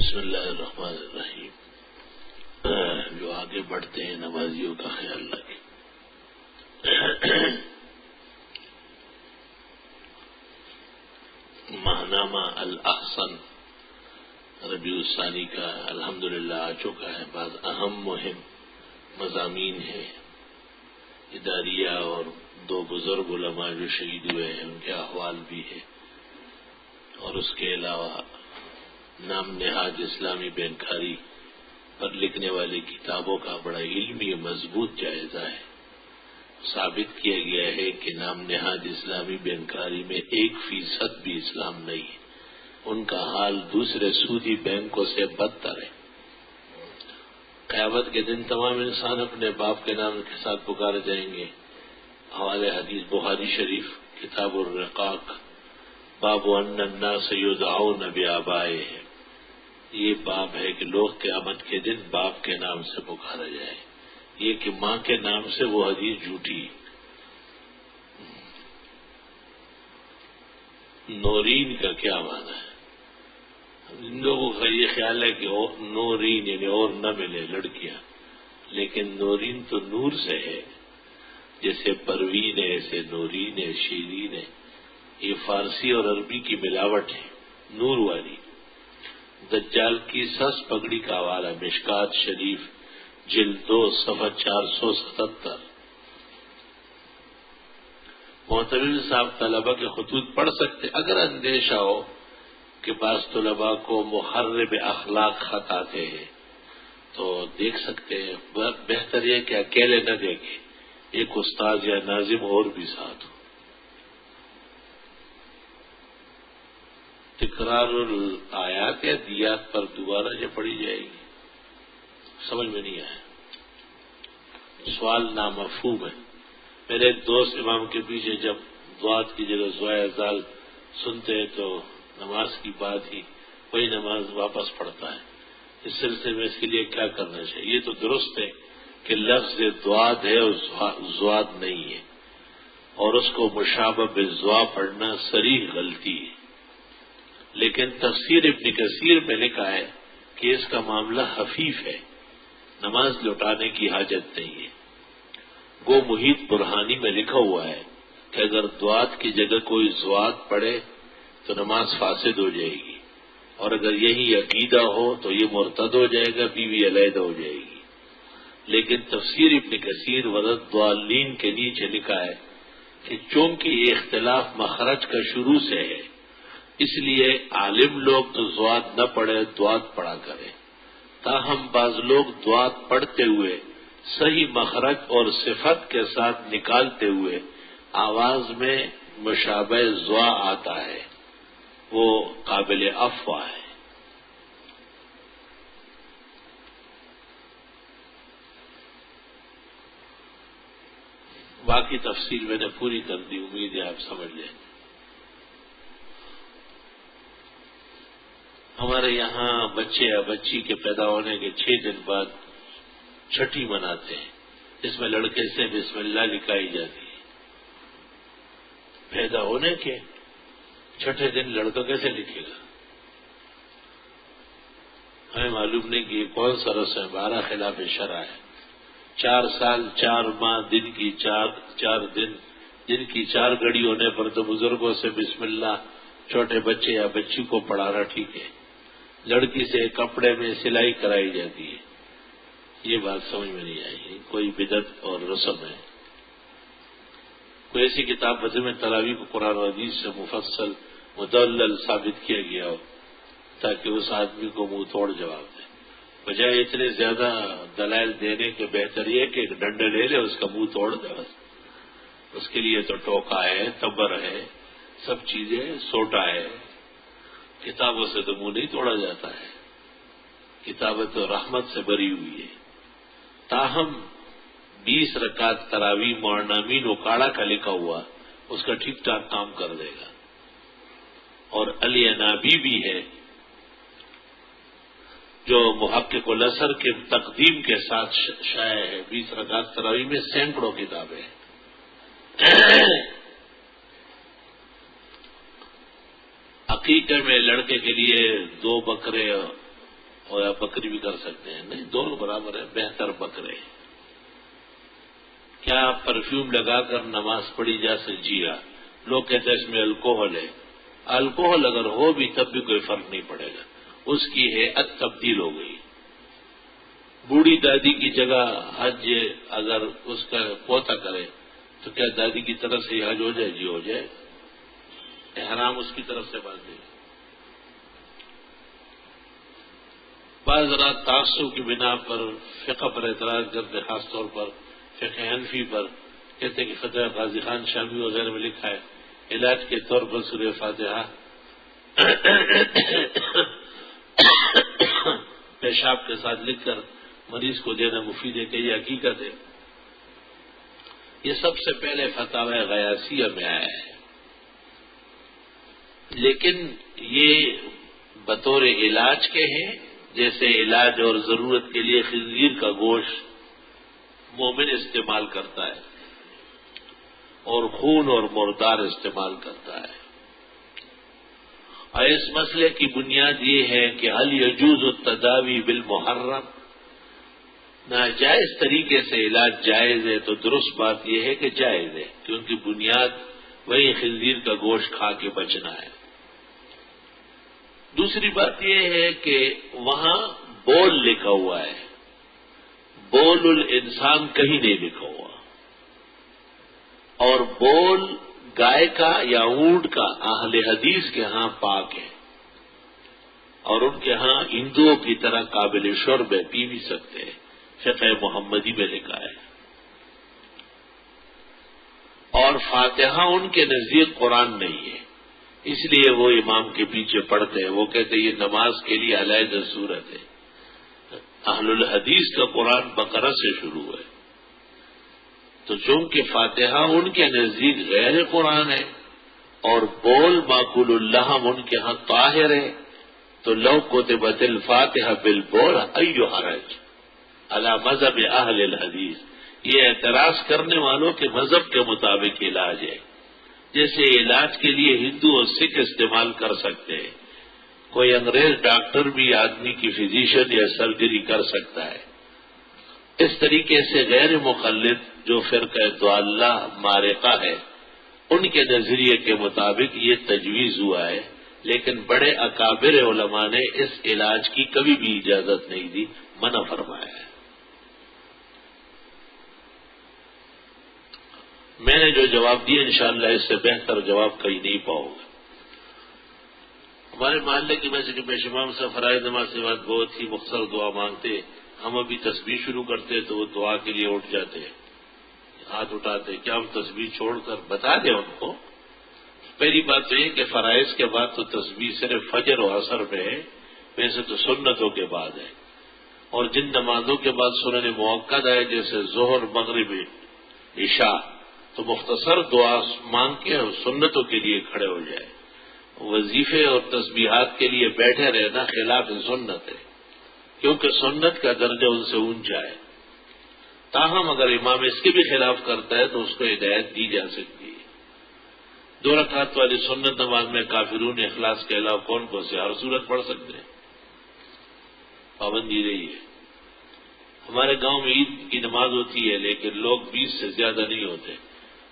بسم اللہ الرحمن الرحیم. جو آگے بڑھتے ہیں نمازیوں کا خیال رکھیں. ماہنامہ الاحسن ربیع الثانی کا الحمدللہ آ چکا ہے. بعض اہم مہم مضامین ہیں اداریہ، اور دو بزرگ علماء جو شہید ہوئے ہیں ان کے احوال بھی ہے، اور اس کے علاوہ نام نہاد اسلامی بینکاری پر لکھنے والی کتابوں کا بڑا علمی مضبوط جائزہ ہے. ثابت کیا گیا ہے کہ نام نہاد اسلامی بینکاری میں 1% بھی اسلام نہیں ہے. ان کا حال دوسرے سودی بینکوں سے بدتر ہے. قیامت کے دن تمام انسان اپنے باپ کے نام کے ساتھ پکارے جائیں گے. حوالے حدیث بخاری شریف کتاب الرقاق باب ان الناس یدعون بآبائہم. یہ باب ہے کہ لوگ قیامت کے دن باپ کے نام سے پکارا جائے. یہ کہ ماں کے نام سے وہ حدیث جھوٹی. نورین کا کیا معنی ہے؟ ان لوگوں کا یہ خیال ہے کہ نورین یعنی اور نہ ملے لڑکیاں، لیکن نورین تو نور سے ہے. جیسے پروین ہے ایسے نورین ہے، شیرین ہے. یہ فارسی اور عربی کی ملاوٹ ہے، نور والی. دجال کی سس پگڑی کا حوالہ مشکات شریف جلد 2 صفحہ 477. معتمد صاحب طلبہ کے خطوط پڑھ سکتے اگر اندیشہ ہو کہ بعض طلباء کو محرب اخلاق خط آتے ہیں تو دیکھ سکتے ہیں. بہتر یہ کہ اکیلے نہ دیکھیں، ایک استاد یا ناظم اور بھی ساتھ ہو. تکرار الآیات یا دیات پر دوبارہ جو پڑھی جائے گی سمجھ میں نہیں آیا. سوال نامفہوم ہے. میرے ایک دوست امام کے پیچھے جب دعات کی جگہ زوائے ازال سنتے ہیں تو نماز کی بات ہی وہی نماز واپس پڑھتا ہے. اس سلسلے میں اس کے لیے کیا کرنا چاہیے؟ یہ تو درست ہے کہ لفظ دعات ہے اور زواد نہیں ہے، اور اس کو مشابہ بالزوا پڑھنا صریح غلطی ہے. لیکن تفسیر ابن کثیر میں لکھا ہے کہ اس کا معاملہ خفیف ہے، نماز لوٹانے کی حاجت نہیں ہے. گو محیط برہانی میں لکھا ہوا ہے کہ اگر دعات کی جگہ کوئی زوات پڑھے تو نماز فاسد ہو جائے گی، اور اگر یہی عقیدہ ہو تو یہ مرتد ہو جائے گا، بیوی علیحدہ ہو جائے گی. لیکن تفسیر ابن کثیر ولد ضالین کے نیچے لکھا ہے کہ چونکہ یہ اختلاف مخرج کا شروع سے ہے اس لیے عالم لوگ تو زوات نہ پڑھے دعات پڑھا کریں. تاہم بعض لوگ دعات پڑھتے ہوئے صحیح مخرج اور صفت کے ساتھ نکالتے ہوئے آواز میں مشابہ زوا آتا ہے، وہ قابل افوا ہے. باقی تفصیل میں نے پوری کر دی، امید ہے آپ سمجھ لیں. ہمارے یہاں بچے یا بچی کے پیدا ہونے کے 6 دن بعد چھٹی مناتے ہیں. اس میں لڑکے سے بسم اللہ لکھائی جاتی ہے. پیدا ہونے کے 6 دن لڑکا کیسے لکھے گا؟ ہمیں معلوم نہیں کہ یہ کون سا رسم ہے. 12 خلاف شرع ہے. 4 سال 4 ماہ دن کی 4 دن دن کی 4 گھڑی ہونے پر تو بزرگوں سے بسم اللہ چھوٹے بچے یا بچی کو پڑھانا ٹھیک ہے. لڑکی سے کپڑے میں سلائی کرائی جاتی ہے. یہ بات سمجھ میں نہیں آئی. کوئی بدعت اور رسم ہے. کوئی ایسی کتاب بزم تراویح کو قرآن و حدیث سے مفصل مدلل ثابت کیا گیا ہو تاکہ اس آدمی کو منہ توڑ جواب دے. بجائے اتنے زیادہ دلائل دینے کے بہتر یہ کہ ایک ڈنڈے لے لے اس کا منہ توڑ دے. بس اس کے لیے تو ٹوکا ہے، تبر ہے، سب چیزیں، سوٹا ہے. کتابوں سے تو منہ نہیں توڑا جاتا ہے. کتابیں تو رحمت سے بری ہوئی ہے. تاہم 20 رکعت تراویح مورنامین اکاڑا کا لکھا ہوا اس کا ٹھیک ٹھاک کام کر دے گا. اور علی انابی بھی ہے جو محقق الاسر کے تقدیم کے ساتھ شائع ہے. 20 رکعت تراویح میں سینکڑوں کتابیں ہیں. عقیقے میں لڑکے کے لیے 2 بکرے اور یا بکری بھی کر سکتے ہیں، نہیں دونوں برابر ہے، بہتر بکرے۔ کیا پرفیوم لگا کر نماز پڑھی جا سکتی؟ جی ہاں، لوگ کہتے ہیں اس میں الکوہل ہے، الکوہل اگر ہو بھی تب بھی کوئی فرق نہیں پڑے گا، اس کی ہیئت تبدیل ہو گئی۔ بوڑھی دادی کی جگہ حج اگر اس کا پوتا کرے تو کیا دادی کی طرف سے حج ہو جائے؟ جی ہو جائے، احرام اس کی طرف سے باندھے۔ بعض رات تعصب کی بنا پر فقہ پر اعتراض کرتے، خاص طور پر فقہ حنفی پر، کہتے ہیں کہ فتح غازی خان شامی وغیرہ میں لکھا ہے علاج کے طور پر سورہ فاتحہ پیشاب کے ساتھ لکھ کر مریض کو دینا مفید ہے کہ یہ حقیقت ہے؟ یہ سب سے پہلے فتاوی غیاثیہ میں آیا ہے، لیکن یہ بطور علاج کے ہیں، جیسے علاج اور ضرورت کے لیے خنزیر کا گوشت مومن استعمال کرتا ہے اور خون اور مردار استعمال کرتا ہے۔ اور اس مسئلے کی بنیاد یہ ہے کہ هل يجوز التداوی بالمحرم، ناجائز طریقے سے علاج جائز ہے؟ تو درست بات یہ ہے کہ جائز ہے، کیونکہ بنیاد وہی خنزیر کا گوشت کھا کے بچنا ہے۔ دوسری بات یہ ہے کہ وہاں بول لکھا ہوا ہے، بول الانسان کہیں نہیں لکھا ہوا، اور بول گائے کا یا اونٹ کا اہل حدیث کے ہاں پاک ہے، اور ان کے ہاں ہندوؤں کی طرح قابل شرب ہے، پی بھی سکتے ہیں، فقہ محمدی میں لکھا ہے۔ اور فاتحہ ان کے نزدیک قرآن نہیں ہے، اس لیے وہ امام کے پیچھے پڑھتے ہیں، وہ کہتے ہیں یہ نماز کے لیے علیحدہ صورت ہے۔ اہل الحدیث کا قرآن بقرہ سے شروع ہے، تو چونکہ فاتحہ ان کے نزدیک غیر قرآن ہے اور بول معقول اللحم ان کے ہاں طاہر ہے، تو لو کتبت الفاتحہ بالبول ای حرج علی مذہب اہل الحدیث، یہ اعتراض کرنے والوں کے مذہب کے مطابق علاج ہے۔ جیسے علاج کے لیے ہندو اور سکھ استعمال کر سکتے ہیں، کوئی انگریز ڈاکٹر بھی آدمی کی فزیشین یا سرجری کر سکتا ہے، اس طریقے سے غیر مقلد جو فرقہ ضالہ مارقہ ہے ان کے نظریے کے مطابق یہ تجویز ہوا ہے، لیکن بڑے اکابر علماء نے اس علاج کی کبھی بھی اجازت نہیں دی، منع فرمایا ہے۔ میں نے جو جواب دیا انشاءاللہ اس سے بہتر جواب کہیں نہیں پاؤں گا۔ ہمارے محلے کی مسجد میں امام صاحب فرائض نماز کے بعد بہت ہی مختصر دعا مانگتے، ہم ابھی تسبیح شروع کرتے تو وہ دعا کے لیے اٹھ جاتے، ہاتھ اٹھاتے، کیا ہم تسبیح چھوڑ کر بتا دیں ان کو؟ پہلی بات تو یہ کہ فرائض کے بعد تو تسبیح صرف فجر و عصر میں ہے، ویسے تو سنتوں کے بعد ہے، اور جن نمازوں کے بعد سنن موقد ہے جیسے ظہر مغرب عشاء، تو مختصر دعا مانگ کے اور سنتوں کے لیے کھڑے ہو جائے۔ وظیفے اور تسبیحات کے لیے بیٹھے رہنا خلاف سنت ہے، کیونکہ سنت کا درجہ ان سے اونچا ہے۔ تاہم اگر امام اس کے بھی خلاف کرتا ہے تو اس کو ہدایت دی جا سکتی ہے۔ 2 رکعت والی سنت نماز میں کافرون اخلاص کے علاوہ کون کون سے ہر صورت پڑھ سکتے ہیں؟ پابندی رہی ہے۔ ہمارے گاؤں میں عید کی نماز ہوتی ہے لیکن لوگ 20 سے زیادہ نہیں ہوتے،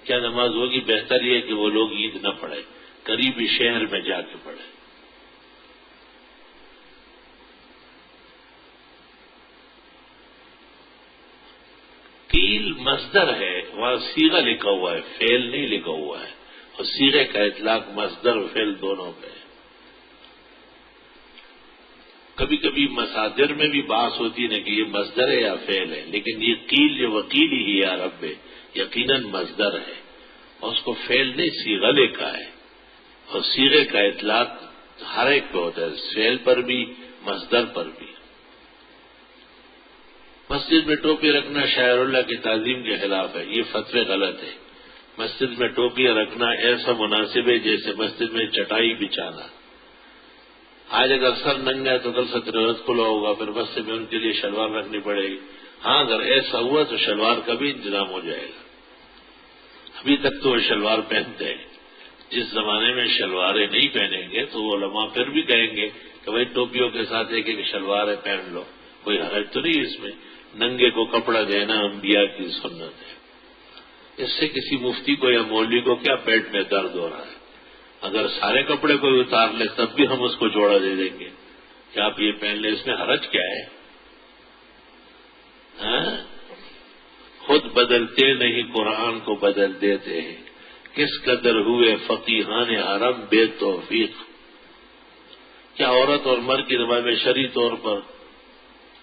کیا نماز ہوگی؟ بہتر یہ کہ وہ لوگ عید نہ پڑھیں، قریبی شہر میں جا کے پڑھیں۔ قیل مصدر ہے، وہاں صیغہ لکھا ہوا ہے، فعل نہیں لکھا ہوا ہے، اور صیغے کا اطلاق مصدر و فعل دونوں پہ ہے۔ کبھی کبھی مصادر میں بھی بحث ہوتی ہے کہ یہ مصدر ہے یا فعل ہے، لیکن یہ قیل جو وکیل ہی ہے عرب میں یقیناً مصدر ہے، اور اس کو فعل نہیں صیغہ لکھا ہے، اور صیغے کا اطلاق ہر ایک پہ ہوتا ہے، فعل پر بھی مصدر پر بھی۔ مسجد میں ٹوپی رکھنا شاعر اللہ کی تعظیم کے خلاف ہے، یہ فتوی غلط ہے۔ مسجد میں ٹوپیاں رکھنا ایسا مناسب ہے جیسے مسجد میں چٹائی بچھانا۔ آج اگر سر ننگا ہے تو کل سے تلاوت کھلا ہوگا، پھر مسجد میں ان کے لیے شلوار رکھنی پڑے گی۔ ہاں اگر ایسا ہوا تو شلوار کا بھی انتظام ہو جائے گا، ابھی تک تو وہ شلوار پہنتے ہیں، جس زمانے میں شلواریں نہیں پہنیں گے تو وہ علماء پھر بھی کہیں گے کہ بھائی ٹوپیوں کے ساتھ ایک ایک شلواریں پہن لو، کوئی حرج تو نہیں اس میں، ننگے کو کپڑا دینا انبیاء کی سنت ہے۔ اس سے کسی مفتی کو یا مولوی کو کیا پیٹ میں درد ہو رہا ہے؟ اگر سارے کپڑے کو اتار لے تب بھی ہم اس کو جوڑا دے دیں گے کہ آپ یہ پہن لیں، اس میں حرج کیا ہے؟ خود بدلتے نہیں قرآن کو بدل دیتے ہیں، کس قدر ہوئے فقیہان حرم بے توفیق۔ کیا عورت اور مرد کی نماز میں شرعی طور پر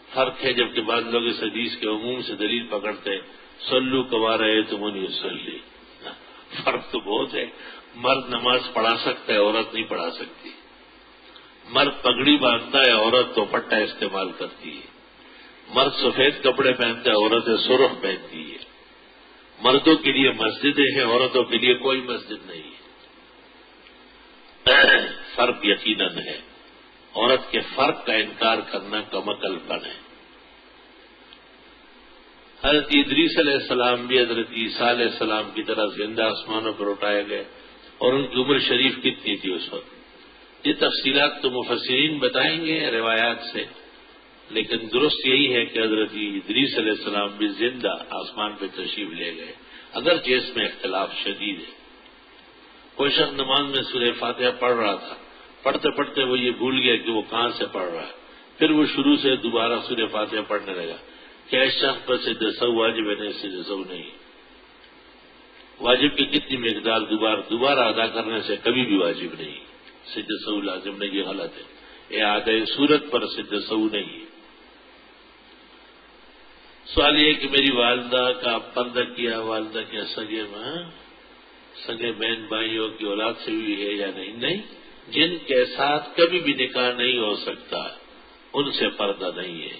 فرق ہے، جبکہ بعض لوگ اس حدیث کے عموم سے دلیل پکڑتے صلو کما رہے تم نہیں صلی؟ فرق تو بہت ہے، مرد نماز پڑھا سکتا ہے، عورت نہیں پڑھا سکتی۔ مرد پگڑی باندھتا ہے، عورت تو پٹا استعمال کرتی ہے۔ مرد سفید کپڑے پہنتا ہے، عورتیں سرخ پہنتی ہے۔ مردوں کے لیے مسجدیں ہیں، عورتوں کے لیے کوئی مسجد نہیں ہے۔ فرق یقیناً ہے، عورت کے فرق کا انکار کرنا کم عقل پن ہے۔ حضرت ادریس علیہ السلام بھی حضرت عیسیٰ علیہ السلام کی طرح زندہ آسمانوں پر اٹھائے گئے، اور ان کی عمر شریف کتنی تھی اس وقت؟ یہ تفصیلات تو مفسرین بتائیں گے روایات سے، لیکن درست یہی ہے کہ حضرت ادریس علیہ السلام بھی زندہ آسمان پہ تشریف لے گئے، اگرچہ اس میں اختلاف شدید ہے۔ کوئی شخص نماز میں سورہ فاتحہ پڑھ رہا تھا، پڑھتے پڑھتے وہ یہ بھول گیا کہ وہ کہاں سے پڑھ رہا ہے، پھر وہ شروع سے دوبارہ سورہ فاتحہ پڑھنے لگا۔ کیا اس شخص پر سجدہ سہو واجب ہے؟ نہیں، سجدہ سہو نہیں۔ واجب کی کتنی مقدار دوبارہ ادا کرنے سے کبھی بھی واجب نہیں، سجدہ سہو لازم نہیں، یہ غلط ہے۔ اعادہ صورت پر سجدہ سہو نہیں ہے۔ سوال یہ کہ میری والدہ کا پردہ کیا، والدہ کے سگے بہن بھائیوں کی اولاد سے ہوئی ہے یا نہیں؟ نہیں، جن کے ساتھ کبھی بھی نکاح نہیں ہو سکتا ان سے پردہ نہیں ہے،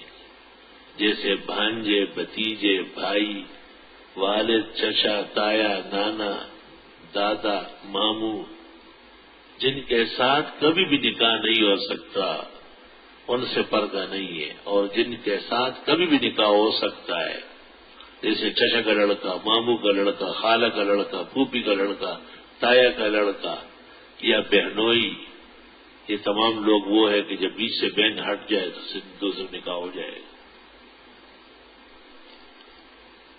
جیسے بھانجے، بھتیجے، بھائی، والد، چچا، تایا، نانا، دادا، ماموں، جن کے ساتھ کبھی بھی نکاح نہیں ہو سکتا ان سے پردہ نہیں ہے، اور جن کے ساتھ کبھی بھی نکاح ہو سکتا ہے جیسے چچا کا لڑکا، ماموں کا لڑکا، خالہ کا لڑکا، پھوپھی کا لڑکا، تایا کا لڑکا یا بہنوئی، یہ تمام لوگ وہ ہے کہ جب بیچ سے بہن ہٹ جائے تو دوسرے نکاح ہو جائے گا۔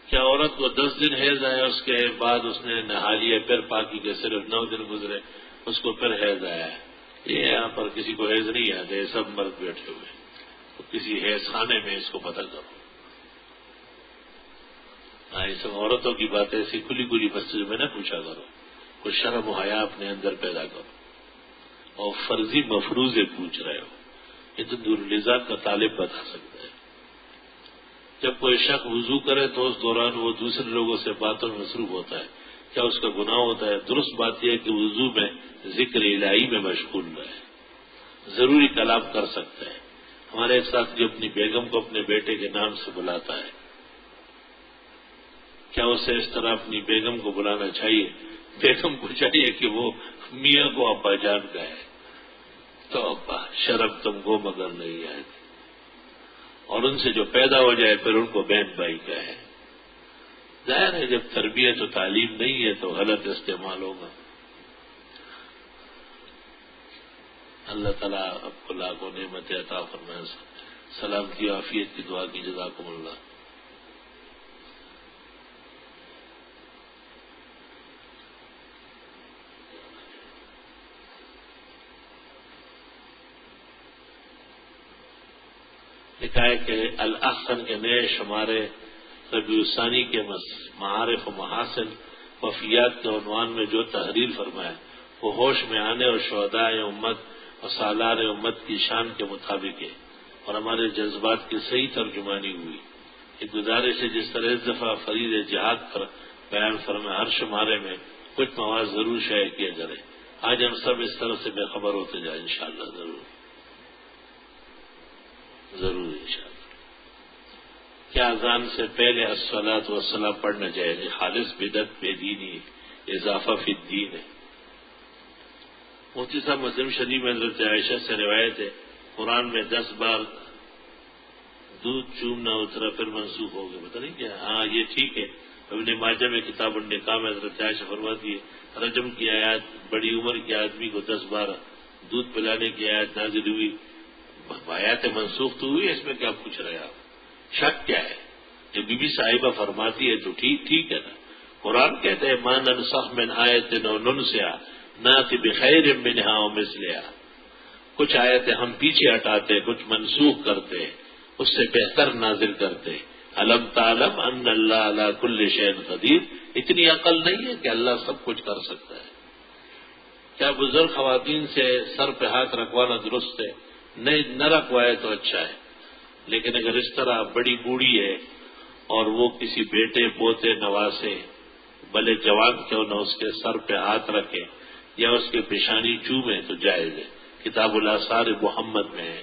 کیا عورت کو 10 دن حیض آیا، اس کے بعد اس نے نہا لیا، پھر پاکی کے صرف 9 دن گزرے اس کو پھر حیض آیا ہے؟ یہ یہاں پر کسی کو حیض نہیں آتے، سب مرد بیٹھے ہوئے، تو کسی حیض خانے میں اس کو پتہ کرو۔ یہ سب عورتوں کی باتیں ایسی کھلی کھلی مسجد میں نہ پوچھا کرو، کچھ شرم و حیا اپنے اندر پیدا کرو، اور فرضی مفروضے پوچھ رہے ہو، یہ تو دورالذات کا طالب بتا سکتا ہے۔ جب کوئی شخص وضو کرے تو اس دوران وہ دوسرے لوگوں سے باتوں میں مصروف ہوتا ہے، کیا اس کا گناہ ہوتا ہے؟ درست بات یہ ہے کہ وضو میں ذکر الہی میں مشغول رہے، ضروری کلام کر سکتا ہے۔ ہمارے ایک ساتھ جو اپنی بیگم کو اپنے بیٹے کے نام سے بلاتا ہے، کیا اسے اس طرح اپنی بیگم کو بلانا چاہیے؟ بیگم کو چاہیے کہ وہ میاں کو ابا جان کہے، تو ابا شرم تم کو مگر نہیں آئے، اور ان سے جو پیدا ہو جائے پھر ان کو بہن بھائی کہے۔ ظاہر ہے جب تربیت و تعلیم نہیں ہے تو غلط استعمال ہوگا۔ اللہ تعالیٰ آپ کو لاکھوں نعمت عطا فرمائے، سلامتی عافیت کی دعا کی، جزاکم اللہ۔ لکھا ہے کہ الاحسن کے نئے شمارے ربیع الثانی کے معارف و محاسن وفیات کے عنوان میں جو تحریر فرمایا وہ ہوش میں آنے اور شہداء امت اور سالار امت کی شان کے مطابق ہے، اور ہمارے جذبات کی صحیح ترجمانی ہوئی۔ یہ گزارش ہے جس طرح اس دفعہ فرید جہاد پر بیان فرمایا ہر شمارے میں کچھ مواد ضرور شائع کیا جائے۔ آج ہم سب اس طرح سے بے خبر ہوتے جائیں انشاءاللہ، ضرور انشاءاللہ۔ کیا اذان سے پہلے الصلاۃ والسلام پڑھنا چاہیے؟ خالص بدعت بے دینی، اضافہ فی الدین ہے۔ مفتی صاحب مسلم شریف میں حضرت عائشہ سے روایت ہے قرآن میں 10 بار دودھ چومنا اترا پھر منسوخ ہو گیا، پتہ نہیں کیا۔ ہاں یہ ٹھیک ہے، ابن ماجہ میں کتاب النکاح میں حضرت عائشہ فرماتی ہے رجم کی آیات، بڑی عمر کے آدمی کو 10 بار دودھ پلانے کی آیات نازل ہوئی، آیات منسوخ تو ہوئی، اس میں کیا پوچھ رہے آپ؟ شک کیا ہے؟ جب بی بی صاحبہ فرماتی ہے تو ٹھیک ہے نا۔ قرآن کہتے ہیں ما ننسخ من آیت او ننسها نأتی بخیر منها ومثلها، کچھ آیتیں ہم پیچھے ہٹاتے، کچھ منسوخ کرتے، اس سے بہتر نازل کرتے۔ الم تعلم ان اللہ علی کل شیء قدیر، اتنی عقل نہیں ہے کہ اللہ سب کچھ کر سکتا ہے؟ کیا بزرگ خواتین سے سر پہ ہاتھ رکھوانا درست ہے؟ نہیں، نہ رکھوائے تو اچھا ہے، لیکن اگر اس طرح بڑی بوڑھی ہے اور وہ کسی بیٹے پوتے نواسے بھلے جوان کیوں نہ اس کے سر پہ ہاتھ رکھے یا اس کے پیشانی چومے تو جائز ہے، کتاب الآثار محمد میں ہے۔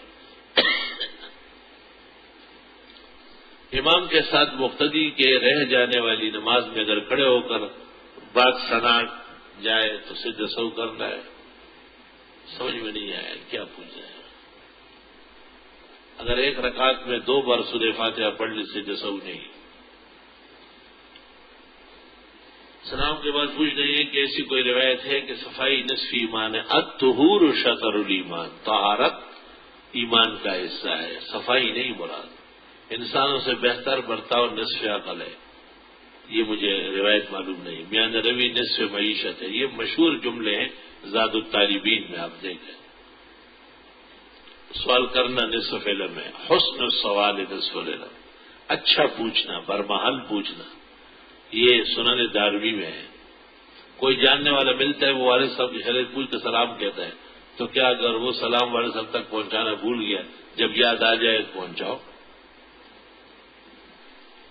امام کے ساتھ مقتدی کے رہ جانے والی نماز میں اگر کھڑے ہو کر بات سنا جائے تو سجدہ سہو کرنا ہے؟ سمجھ میں نہیں آیا کیا پوچھ رہے ہیں؟ اگر ایک رکعت میں 2 بار سورہ فاتحہ پڑھ لی سجدہ سہو نہیں۔ سلام کے بعد پوچھ رہی ہے کہ ایسی کوئی روایت ہے کہ صفائی نصف ایمان ہے؟ الطہور شطر الایمان، طہارت ایمان کا حصہ ہے، صفائی نہیں مراد۔ انسانوں سے بہتر برتاؤ نصف عقل ہے، یہ مجھے روایت معلوم نہیں۔ میاں روی نصف معیشت ہے، یہ مشہور جملے ہیں زاد الطالبین میں، آپ دیکھیں۔ سوال کرنا نصف علم ہے، حسن السوال نصف العلم، اچھا پوچھنا، برمحل پوچھنا، یہ سنن دارمی میں ہے۔ کوئی جاننے والا ملتا ہے، وہ والد صاحب کی خیریت پوچھ کے سلام کہتا ہے، تو کیا اگر وہ سلام والد صاحب تک پہنچانا بھول گیا، جب یاد آ جائے تو پہنچاؤ۔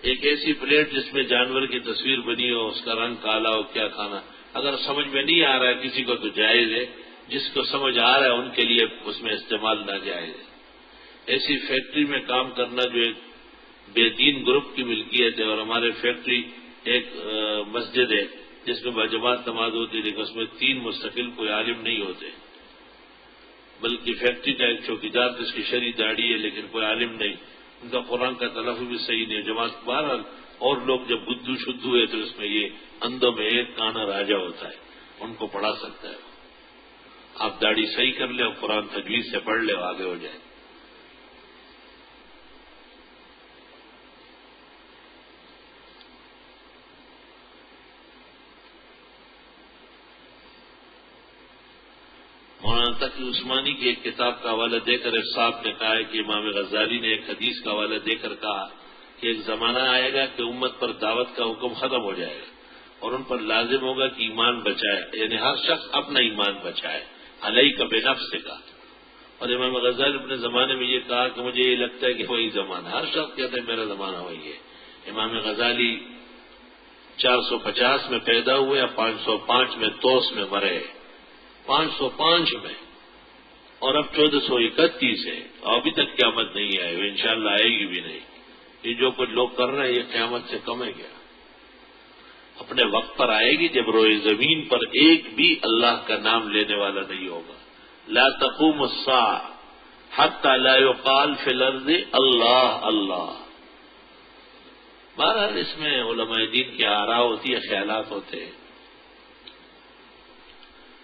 ایک ایسی پلیٹ جس میں جانور کی تصویر بنی ہو، اس کا رنگ کالا ہو، کیا کھانا؟ اگر سمجھ میں نہیں آ رہا ہے کسی کو تو جائز ہے، جس کو سمجھ آ رہا ہے ان کے لیے اس میں استعمال ناجائز ہے۔ ایسی فیکٹری میں کام کرنا جو ایک بے دین گروپ کی ملکیت ہے، اور ہمارے فیکٹری ایک مسجد ہے جس میں باجماعت نماز ہوتی ہے، لیکن اس میں 3 مستقل کوئی عالم نہیں ہوتے، بلکہ فیکٹری کا ایک چوکیدار جس کی شرعی داڑھی ہے لیکن کوئی عالم نہیں، ان کا قرآن کا تلفظ بھی صحیح نہیں ہے، جماعت بہرحال۔ اور لوگ جب بدھو شدھو ہوئے تو اس میں یہ اندھوں میں ایک کانا راجا ہوتا ہے، ان کو پڑھا سکتا ہے۔ آپ داڑھی صحیح کر لیں اور قرآن تجوید سے پڑھ لیں، آگے ہو جائے۔ مولانا تقی عثمانی کی ایک کتاب کا حوالہ دے کر صاحب نے کہا ہے کہ امام غزالی نے ایک حدیث کا حوالہ دے کر کہا کہ ایک زمانہ آئے گا کہ امت پر دعوت کا حکم ختم ہو جائے گا اور ان پر لازم ہوگا کہ ایمان بچائے، یعنی ہر شخص اپنا ایمان بچائے، علیہ کا بے نفس سے کہا۔ اور امام غزالی اپنے زمانے میں یہ کہا کہ مجھے یہ لگتا ہے کہ وہی زمانہ، ہر شخص کہتا ہے میرا زمانہ وہی ہے۔ امام غزالی 450 میں پیدا ہوئے اور 505 میں توس میں مرے، 505 میں، اور اب 1431 ہے، اور ابھی تک قیامت نہیں آئی، وہ انشاءاللہ آئے گی بھی نہیں۔ یہ جو کچھ لوگ کر رہے ہیں یہ قیامت سے کم ہے کیا؟ اپنے وقت پر آئے گی جب روئے زمین پر ایک بھی اللہ کا نام لینے والا نہیں ہوگا۔ لا تقوم الساعة حتى لا يقال في الارض اللہ اللہ۔ بہرحال اس میں علماء دین کی آراء ہوتی ہے، خیالات ہوتے ہیں۔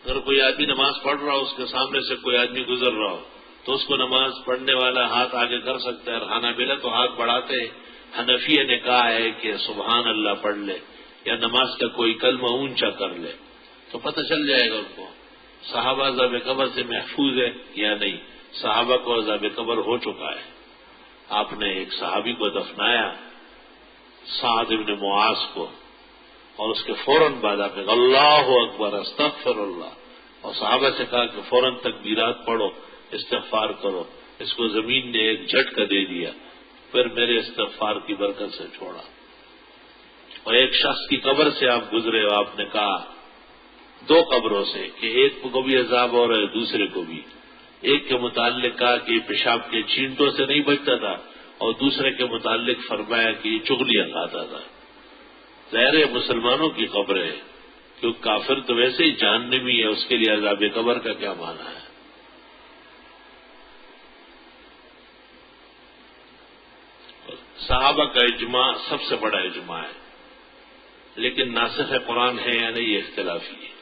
اگر کوئی آدمی نماز پڑھ رہا ہو، اس کے سامنے سے کوئی آدمی گزر رہا ہو تو اس کو نماز پڑھنے والا ہاتھ آگے کر سکتا ہے، اور حنابلہ تو ہاتھ بڑھاتے ہیں۔ حنفیہ نے کہا ہے کہ سبحان اللہ پڑھ لے یا نماز کا کوئی کلمہ اونچا کر لے تو پتہ چل جائے گا ان کو صحابہ عذاب قبر سے محفوظ ہے یا نہیں۔ صحابہ کو عذاب قبر ہو چکا ہے۔ آپ نے ایک صحابی کو دفنایا، سعد بن معاذ کو، اور اس کے فوراً بعد آپ نے اللہ اکبر استغفر اللہ، اور صحابہ سے کہا کہ فوراً تکبیرات پڑھو، استغفار کرو۔ اس کو زمین نے ایک جھٹکا دے دیا، پھر میرے استغفار کی برکت سے چھوڑا۔ اور ایک شخص کی قبر سے آپ گزرے ہو، آپ نے کہا 2 قبروں سے کہ ایک کو بھی عذاب ہو رہا ہے، دوسرے کو بھی۔ ایک کے متعلق کہا کہ یہ پیشاب کے چینٹوں سے نہیں بچتا تھا، اور دوسرے کے متعلق فرمایا کہ یہ چغلیاں کھاتا تھا۔ ظاہر مسلمانوں کی قبر ہے، کیونکہ کافر تو ویسے ہی جہنمی ہے، اس کے لیے عذاب قبر کا کیا معنی ہے؟ صحابہ کا اجماع سب سے بڑا اجماع ہے، لیکن ناسخ قرآن ہے یا نہیں یہ اختلافی ہے۔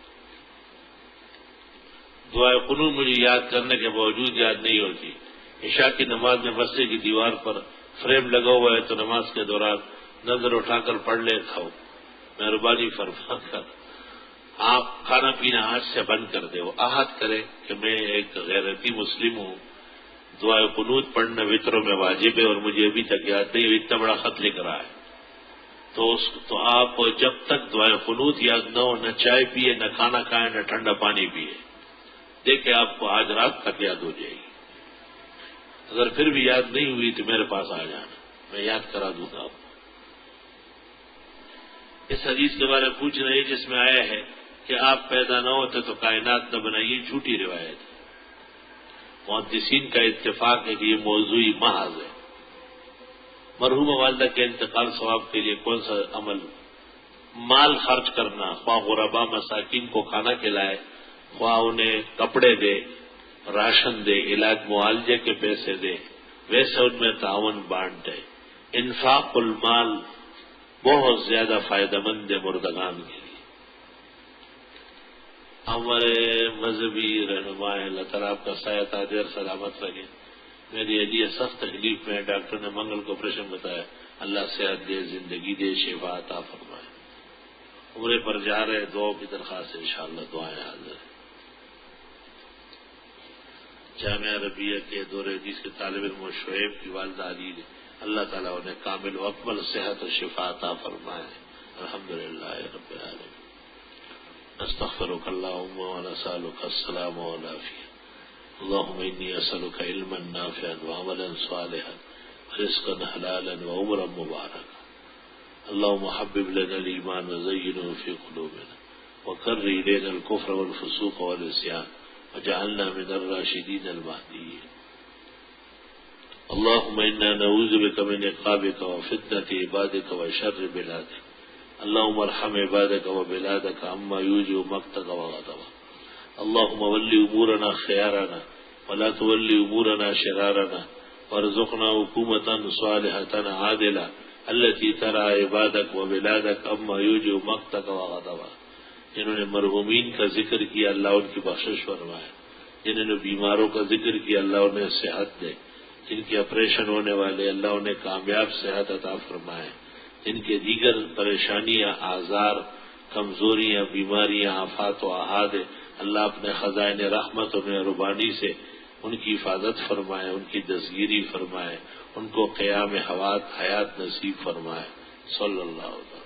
دعائے قنوت مجھے یاد کرنے کے باوجود یاد نہیں ہوتی. عشاء کی نماز میں مسجد کی دیوار پر فریم لگا ہوا ہے تو نماز کے دوران نظر اٹھا کر پڑھ لیتا ہوں. مہربانی فرما کر آپ کھانا پینا آج سے بند کر دے. وہ عہد کرے کہ میں ایک غیرتی مسلم ہوں, دعائے قنوت پڑھنا وطروں میں واجب ہے اور مجھے ابھی تک یاد نہیں, اتنا بڑا خط لکھ رہا ہے. تو آپ جب تک دعائے قنوت یاد نہ ہو, نہ چائے پیے, نہ کھانا کھائیں, نہ ٹھنڈا پانی پیے. دیکھیں آپ کو آج رات تک یاد ہو جائے گی. اگر پھر بھی یاد نہیں ہوئی تو میرے پاس آ جانا, میں یاد کرا دوں گا آپ کو. اس حدیث کے بارے میں پوچھ رہے ہیں جس میں آیا ہے کہ آپ پیدا نہ ہوتے تو کائنات نہ بنائیے, جھوٹی روایت ہے. محدثین کا اتفاق ہے کہ یہ موضوعی محض ہے. مرحومہ والدہ کے انتقال ثواب کے لیے کون سا عمل؟ مال خرچ کرنا, خواہ غربا مساکین کو کھانا کھلائے, خواہ انہیں کپڑے دے, راشن دے, علاج معالجے کے پیسے دے, ویسے ان میں تعاون بانٹے. انفاق المال بہت زیادہ فائدہ مند ہے مردگان کے لیے. ہمارے مذہبی رہنما ہیں, اللہ تعالیٰ آپ کا سایہ تاجر سلامت رکھے. میری علی سخت تکلیف میں, ڈاکٹر نے منگل کو آپریشن بتایا, اللہ صحت دے, زندگی دے, شفا عطا فرمائے. عمرے پر جا رہے, دعاؤں کی درخواست انشاءاللہ, دعائیں حاضر ہیں. جامعہ عربیہ کے دور حدیث کے طالب علم شعیب کی والدہ علی نے, اللہ تعالیٰ انہیں کامل و اکمل صحت و شفا عطا فرمائے. الحمدللہ رب العالمین. نستغفرک اللہم ونسألک السلام والعافیہ. اللهم إني أسألك علما نافعا وعملا صالحا ورزقا حلالا وعمرا مباركا. اللهم حبب لنا الإيمان وزينه في قلوبنا وكره إلينا الكفر والفسوق والعصيان وجعلنا من الراشدين المهديين. اللهم إنا نعوذ بك من عقابك وفتنة عبادك وشر بلادك. اللهم ارحم عبادك وبلادك عما يوجب مقتك وغضبك. اللهم ول امورنا خيارنا ولا تول امورنا شرارنا وارزقنا حكومة صالحة عادلة التي ترى عبادك وبلادك عما يوجب مقتك وغضبك. جنہوں نے مرحومین کا ذکر کیا, اللہ ان کی بخشش فرمائے. جنہوں نے بیماروں کا ذکر کیا, اللہ انہیں صحت دے. جن کے آپریشن ہونے والے, اللہ انہیں کامیاب صحت عطا فرمائے. جن کے دیگر پریشانیاں, آزار, کمزوریاں, بیماریاں, آفات و احاد, اللہ اپنے خزائن رحمت و مہربانی سے ان کی حفاظت فرمائے, ان کی دستگیری فرمائے, ان کو قیام حیات نصیب فرمائے. صلی اللہ علیہ وسلم.